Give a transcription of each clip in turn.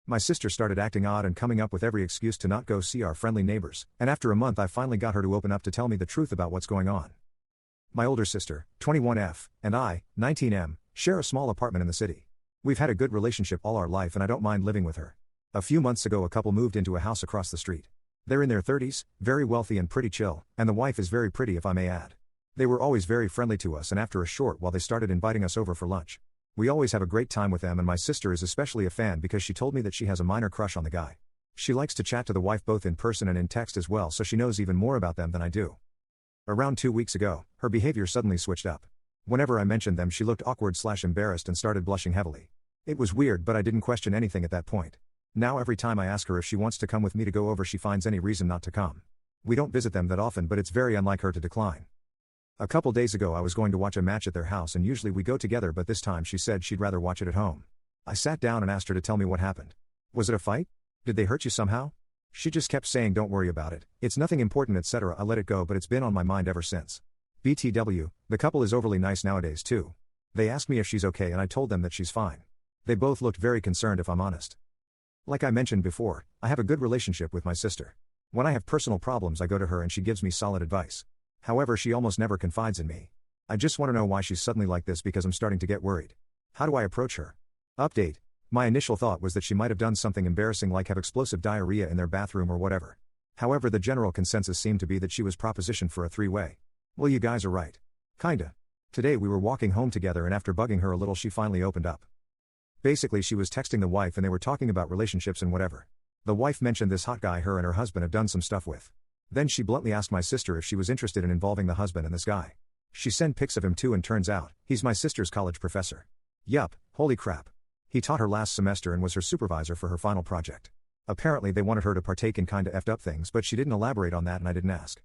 My sister started acting odd and coming up with every excuse to not go see our friendly neighbors, and after a month I finally got her to open up to tell me the truth about what's going on. My older sister, 21F, and I, 19M, share a small apartment in the city. We've had a good relationship all our life and I don't mind living with her. A few months ago a couple moved into a house across the street. They're in their 30s, very wealthy and pretty chill, and the wife is very pretty if I may add. They were always very friendly to us and after a short while they started inviting us over for lunch. We always have a great time with them and my sister is especially a fan because she told me that she has a minor crush on the guy. She likes to chat to the wife both in person and in text as well, so she knows even more about them than I do. Around 2 weeks ago, her behavior suddenly switched up. Whenever I mentioned them she looked awkward/embarrassed and started blushing heavily. It was weird but I didn't question anything at that point. Now every time I ask her if she wants to come with me to go over she finds any reason not to come. We don't visit them that often but it's very unlike her to decline. A couple days ago I was going to watch a match at their house and usually we go together but this time she said she'd rather watch it at home. I sat down and asked her to tell me what happened. Was it a fight? Did they hurt you somehow? She just kept saying don't worry about it, it's nothing important etc. I let it go but it's been on my mind ever since. BTW, the couple is overly nice nowadays too. They asked me if she's okay and I told them that she's fine. They both looked very concerned if I'm honest. Like I mentioned before, I have a good relationship with my sister. When I have personal problems I go to her and she gives me solid advice. However, she almost never confides in me. I just want to know why she's suddenly like this because I'm starting to get worried. How do I approach her? Update. My initial thought was that she might have done something embarrassing like have explosive diarrhea in their bathroom or whatever. However, the general consensus seemed to be that she was propositioned for a three-way. Well, you guys are right. Kinda. Today we were walking home together and after bugging her a little she finally opened up. Basically she was texting the wife and they were talking about relationships and whatever. The wife mentioned this hot guy her and her husband have done some stuff with. Then she bluntly asked my sister if she was interested in involving the husband and this guy. She sent pics of him too and turns out, he's my sister's college professor. Yup, holy crap. He taught her last semester and was her supervisor for her final project. Apparently they wanted her to partake in kinda effed up things but she didn't elaborate on that and I didn't ask.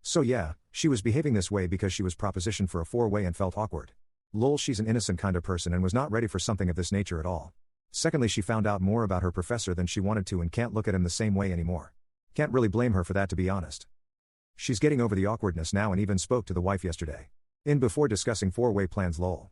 So yeah, she was behaving this way because she was propositioned for a four-way and felt awkward. Lol, she's an innocent kind of person and was not ready for something of this nature at all. Secondly, she found out more about her professor than she wanted to and can't look at him the same way anymore. Can't really blame her for that to be honest. She's getting over the awkwardness now and even spoke to the wife yesterday. In before discussing four-way plans lol.